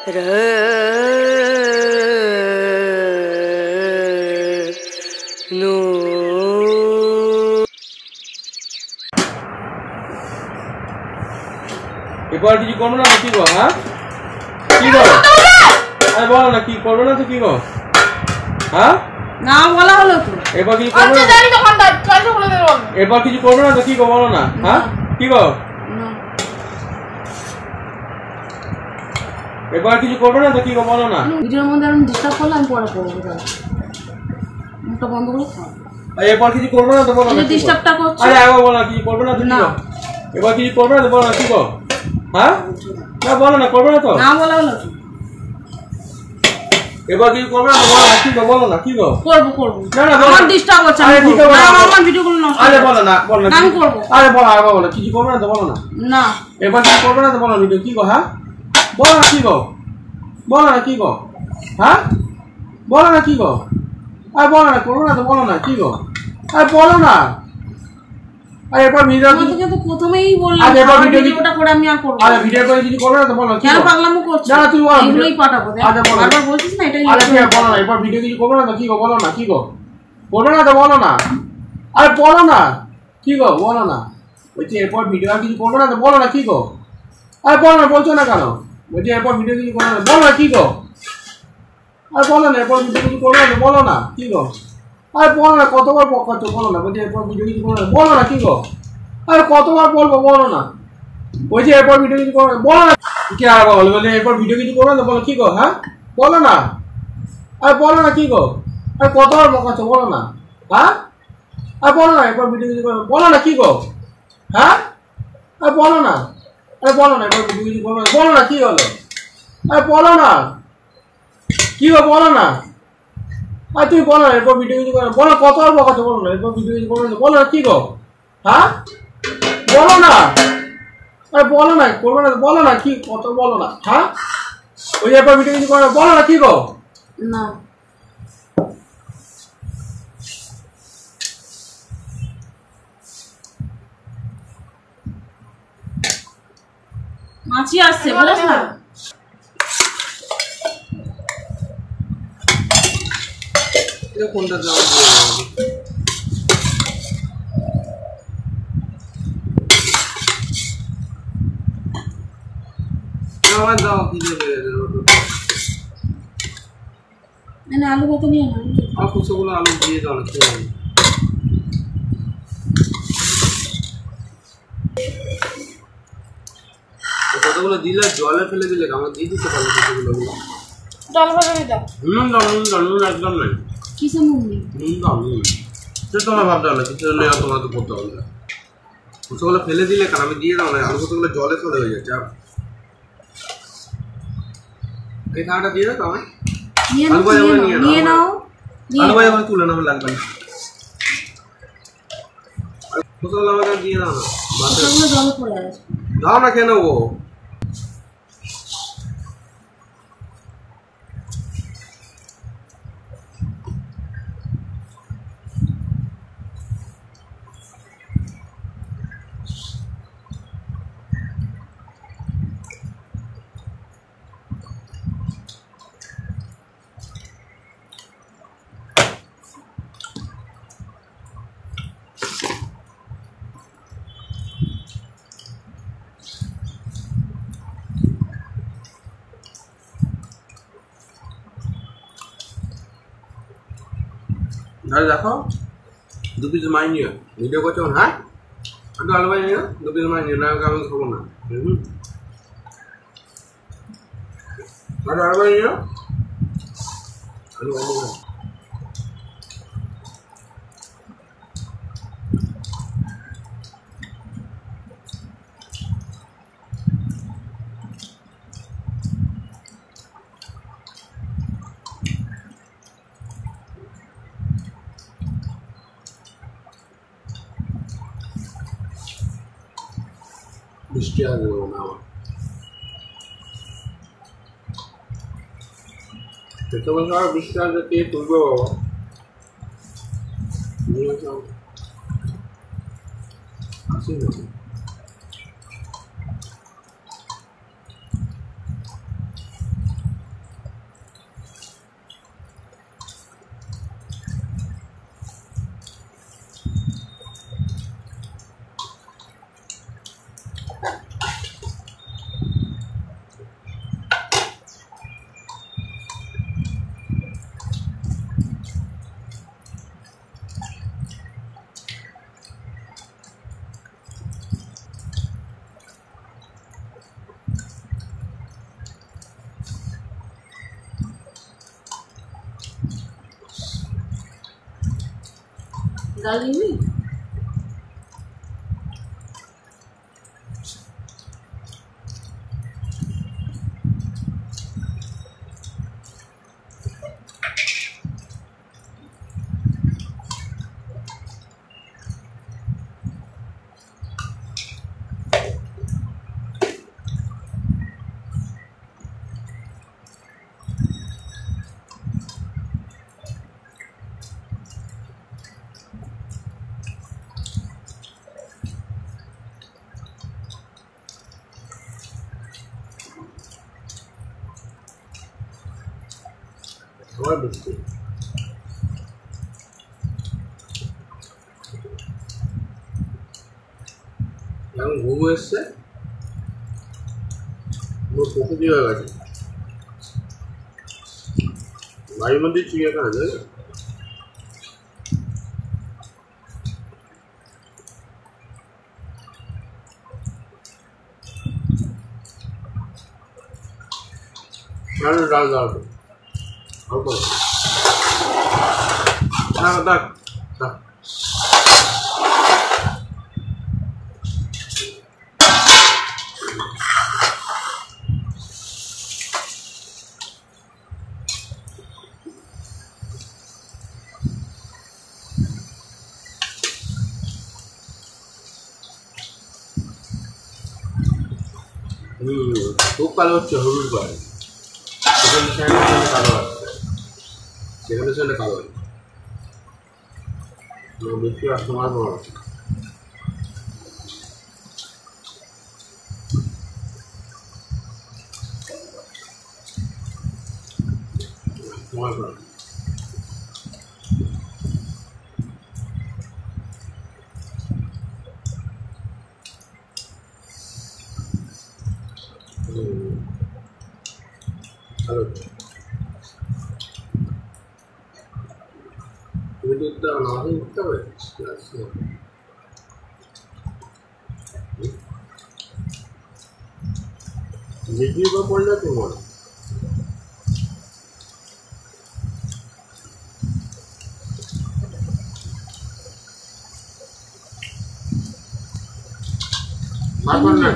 এবার কিছু করবে না কি গো? হ্যাঁ কি গো? আরে বলো না কি করবে না তো কি গো? হ্যাঁ না বলা হলো তো। এবার কিছু করবে না? জানি তখন কালকে বলে দেব। এবার কিছু করবে না তো কি গো বলো না? হ্যাঁ কি গো? না এবার কিছু করবে না তো কি গো বলো না? ভিডিওর মধ্যে আমি ডিস্টার্ব করলে আমি পরে করবো। মুখটা বন্ধ করে খাও। এবার কিছু করবে না তো বলো না? ডিস্টার্বটা করছো। আরে আগে বলো কিছু করবে না তো কি গো? এবার কিছু করবে না তো বলো না কি গো? হ্যাঁ না বলো না করবে না তো? না বলা হলো তো। এবার কিছু করবে না তো বলো না কি গো বলো না কি গো? করবো করবো। না না আমার ডিস্টার্ব হচ্ছে। আরে ঠিক আছে আমার ভিডিওগুলো নষ্ট। আরে বলো না বলো না আমি করবো। আরে বলো আগে বলো কিছু করবে না তো বলো না? না এবার কিছু করবে না তো বলো ভিডিও কি গো? হ্যাঁ বলো না কি গো? বলো না কি গো? হ্যাঁ বলো না কি গো? আরে বলো না করবে না তো বলো না কি গো? আরে বলো না। আরে এবার ভিডিও তোমাকে তো প্রথমেই বললাম আরে এবার ভিডিওটা করে আমি আর করব। আরে ভিডিও করে কিছু করবে না তো বলো কি কেন গো? পাগলামো করছো? না তুই বল এগুলোই পাঠাবো। আরে বলো বারবার বলছিস না এটাই। আরে ঠিক আছে বলো না এবার ভিডিও কিছু করবে না তো কি গো বলো না কি গো? করবে না তো বলো না। আরে বলো না কি গো বলো না। বলছি এরপর ভিডিও আর কিছু করবে না তো বলো না কি গো? আরে বলো না বলছো না কেন? বলছি এরপর ভিডিও কিছু করবে না বলো না কি গো? আরে বলো না এরপর ভিডিও কিছু করবে না তো বলো না কি গো? আরে বলো না কতবার বকাচ্ছ বলো না। বলছি এরপর ভিডিও কিছু করবে না বলো না কি গো? আরে কতবার বলবো বলো না। বলছি এরপর ভিডিও কিছু করবে না বলো না কি আর বলো বলে এরপর ভিডিও কিছু করবে না বলো কি গো? হ্যাঁ বলো না। আরে বলো না কি গো? আরে কতবার বকাচ্ছ বলো না। হ্যাঁ আরে বলো না এরপর ভিডিও কিছু করবে বলো না কি গো? হ্যাঁ আরে বলো না। আরে বলো না এরপর ভিডিও কিছু করবে না বলো না কি হলো? আরে বলো না কি গো বলো না। আর তুমি বলো না এরপর ভিডিও কিছু করবে বলো কতবার বকাচ্ছ বলো না এরপর ভিডিও কিছু করবে না বলো না কি গো? হ্যাঁ বলো না। আরে বলো না করবে না বলো না কি কত বলো না। হ্যাঁ ওই এরপর ভিডিও কিছু করবে বলো না কি গো? না মাছি আসছে বলছ না। এটা কোনটা দাও আমার দাও কি দেবে মানে আলু কত নিয়ে না আর কুচোগুলো আলু দিয়ে দাও না কতগুলো দিলে জলে ফেলে দিলে আমরা দিয়ে দিতে পারবো কতগুলো জল ভরে দাও। নুন একদম নাই কিসে নুন নেই নুন দাও নুন সে তোমার ভাবতে হবে না কিছু নেই তোমার তো করতে হবে না কুচোগুলো ফেলে দিলে কারণ আমি দিয়ে দাও না আলু কতগুলো জলে ফেলে হয়ে যাচ্ছে এই খাওয়াটা দিয়ে দাও আমি নিয়ে নাও আলু ভাই আমার তুলে নেওয়া লাগবে না কুচোগুলো আমাকে দিয়ে দাও না সেগুলো জলে পড়ে আছে দাও না কেন ও দেখো দু পিস মাই নিও ভিডিও করছো হ্যাঁ একটু আলু ভাই নিও দু পিস মাই নিও না আমি খাবো না আলু ভাই নিও আলু ভাই বৃষ্টি আসবে না আমার পেটে বলছে আর বৃষ্টি আসবে কে তুলবে বাবা আসি না डालेंगे আমার বুঝতে এখন ঘুম এসছে প্রকৃতি হয়ে গেছে বাড়ির মধ্যে চিড়িয়াখানা যাই ডাল দাও অল্প দাও দাও দাও খুব কালো হচ্ছে হলুদ পায় সেখানে কালো আসছে সেখানে কালো হচ্ছে বেশি কাস্টমার বড় তোমার ভালো তুমি তো উঠতে হবে না আমাকে উঠতে হবে ডিগ্রি বা পড়লে তোমার না